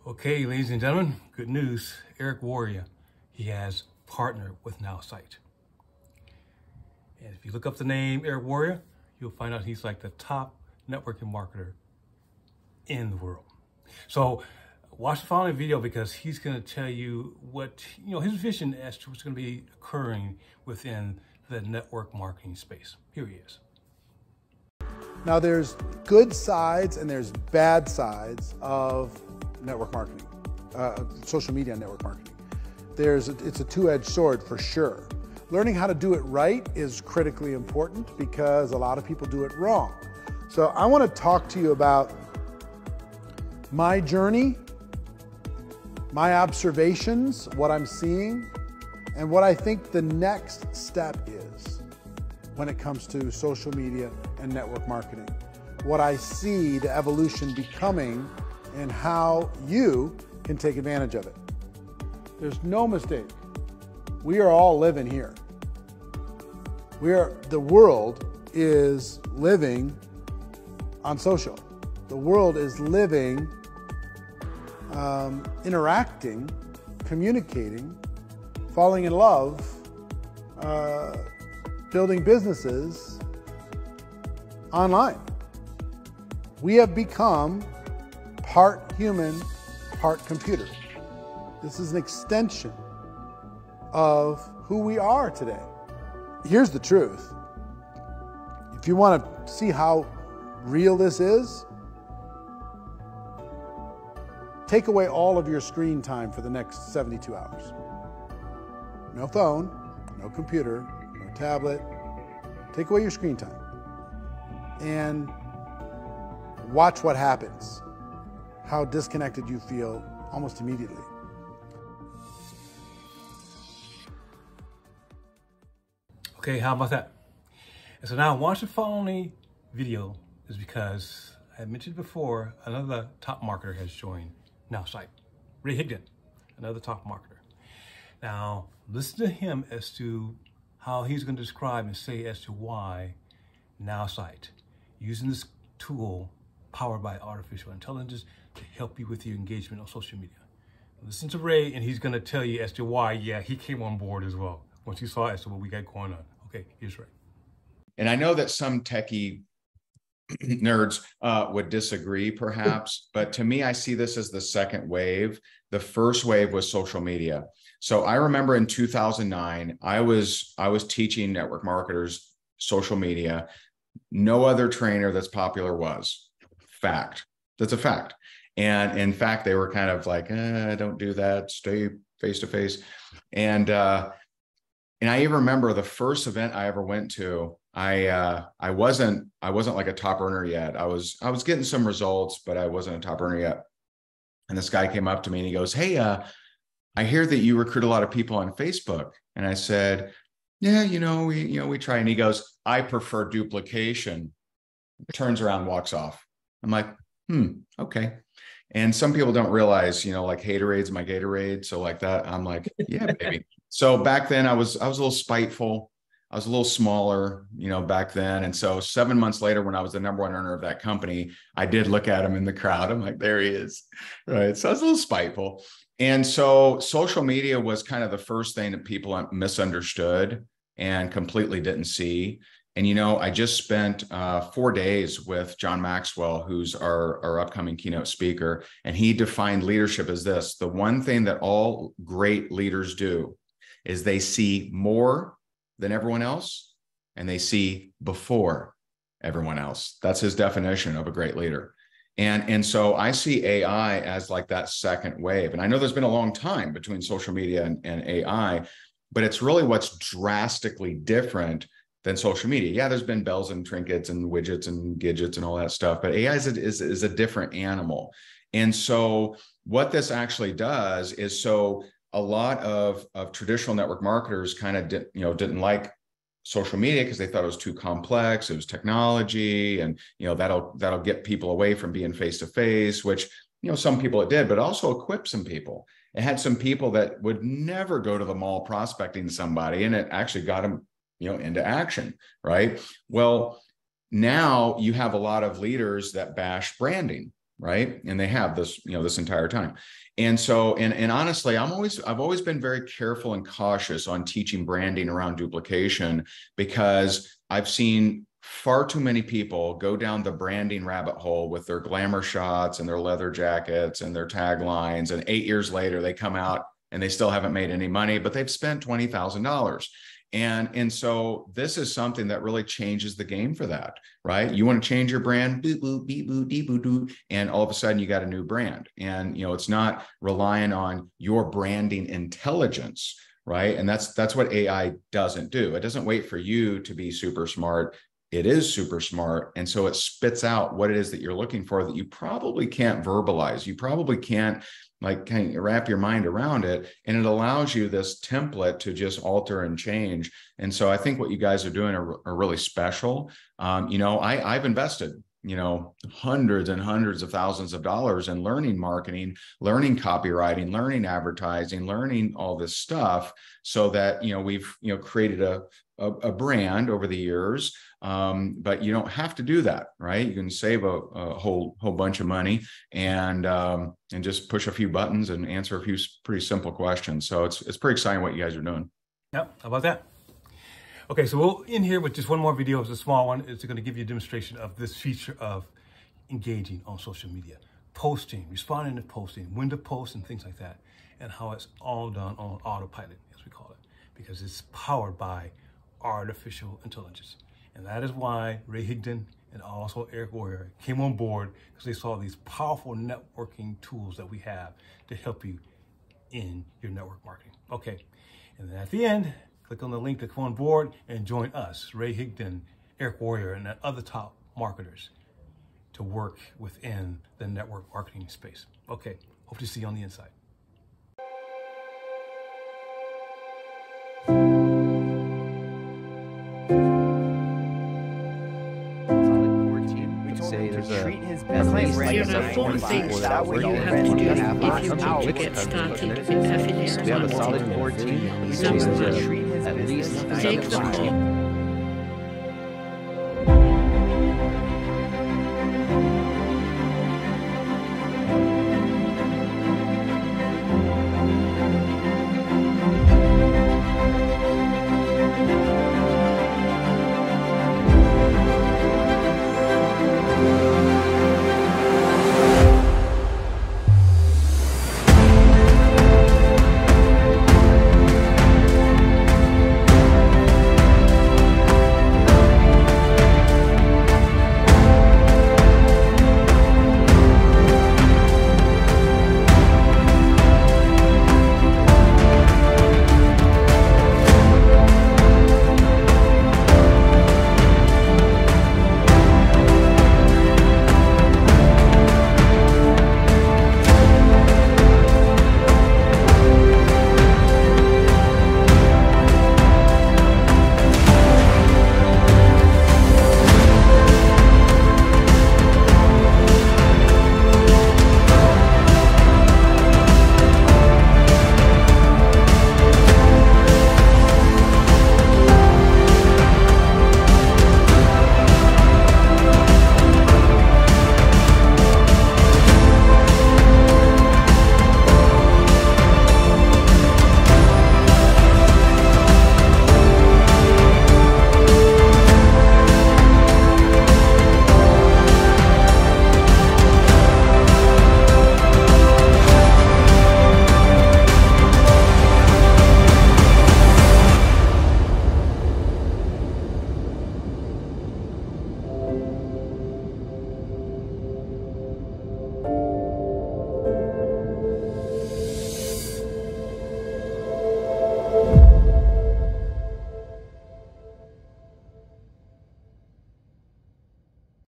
Okay, ladies and gentlemen, good news. Eric Warrior, he has partnered with Nowsite. And if you look up the name Eric Warrior, you'll find out he's like the top networking marketer in the world. So watch the following video because he's going to tell you what, his vision as to what's going to be occurring within the network marketing space. Here he is. Now there's good sides and there's bad sides of network marketing, social media network marketing. It's a two-edged sword for sure. Learning how to do it right is critically important because a lot of people do it wrong. So I want to talk to you about my journey, my observations, what I'm seeing, and what I think the next step is when it comes to social media and network marketing. What I see the evolution becoming and how you can take advantage of it. There's no mistake. We are all living here. The world is living on social. The world is living, interacting, communicating, falling in love, building businesses online. We have become part human, part computer. This is an extension of who we are today. Here's the truth. If you want to see how real this is, take away all of your screen time for the next 72 hours. No phone, no computer, no tablet. Take away your screen time and watch what happens. How disconnected you feel almost immediately. Okay, how about that? And so now watch the following video is because I mentioned before, another top marketer has joined Nowsite. Ray Higdon, another top marketer. Now, listen to him as to how he's going to describe and say as to why Nowsite, using this tool powered by artificial intelligence to help you with your engagement on social media. Listen to Ray and he's going to tell you as to why, yeah, he came on board as well once he saw as to what we got going on. Okay, here's Ray. And I know that some techie nerds would disagree perhaps, but to me, I see this as the second wave. The first wave was social media. So I remember in 2009, I was teaching network marketers social media. No other trainer that's popular was. Fact. That's a fact. And in fact, they were kind of like, don't do that, stay face-to-face. And I even remember the first event I ever went to, I wasn't like a top earner yet. I was getting some results, but I wasn't a top earner yet. And this guy came up to me and he goes, "Hey, I hear that you recruit a lot of people on Facebook." And I said, "Yeah, we try." And he goes, "I prefer duplication." Turns around, walks off. I'm like, okay. And some people don't realize, like Haterade's my Gatorade. So like that, I'm like, yeah, baby. So back then I was a little spiteful. I was a little smaller, back then. And so 7 months later, when I was the #1 earner of that company, I did look at him in the crowd. I'm like, there he is. Right. So I was a little spiteful. And so social media was kind of the first thing that people misunderstood and completely didn't see. And, I just spent 4 days with John Maxwell, who's our upcoming keynote speaker, and he defined leadership as this: the one thing that all great leaders do is they see more than everyone else, and they see before everyone else. That's his definition of a great leader. And so I see AI as like that second wave. And I know there's been a long time between social media and AI, but it's really what's drastically different than social media. Yeah, there's been bells and trinkets and widgets and gadgets and all that stuff, but AI is a different animal. And so what this actually does is, so a lot of traditional network marketers kind of didn't like social media because they thought it was too complex. It was technology, and that'll get people away from being face to face, which some people it did, but also equipped some people. It had some people that would never go to the mall prospecting somebody, and it actually got them into action, right? Well, now you have a lot of leaders that bash branding. right? And they have this, this entire time. And so, and honestly, I've always been very careful and cautious on teaching branding around duplication, because I've seen far too many people go down the branding rabbit hole with their glamour shots and their leather jackets and their taglines. And 8 years later, they come out and they still haven't made any money, but they've spent $20,000. And so this is something that really changes the game for that, right? You want to change your brand, boop, boop, beep, boop, dee, boop, doo, and all of a sudden you got a new brand. And, it's not relying on your branding intelligence, right? And that's what AI doesn't do. It doesn't wait for you to be super smart. It is super smart. And so it spits out what it is that you're looking for that you probably can't verbalize. You probably can't kind of wrap your mind around it. And it allows you this template to just alter and change. And so I think what you guys are doing are really special. I've invested, hundreds and hundreds of thousands of dollars in learning marketing, learning copywriting, learning advertising, learning all this stuff, so that, we've, created a brand over the years. But you don't have to do that, right? You can save a whole bunch of money and just push a few buttons and answer a few pretty simple questions. So it's pretty exciting what you guys are doing. Yep. How about that? Okay, so we'll end here with just one more video. It's a small one. It's going to give you a demonstration of this feature of engaging on social media, posting, responding to posting, when to post and things like that, and how it's all done on autopilot, as we call it, because it's powered by artificial intelligence. And that is why Ray Higdon and also Eric Warrior came on board, because they saw these powerful networking tools that we have to help you in your network marketing. Okay, and then at the end, click on the link to come on board and join us, Ray Higdon, Eric Warrior, and other top marketers to work within the network marketing space. Okay, hope to see you on the inside. Say there's at least like a full things that you have to do if you want to get started with affiliate we have a solid marketing. core team. Number one, At least take the call.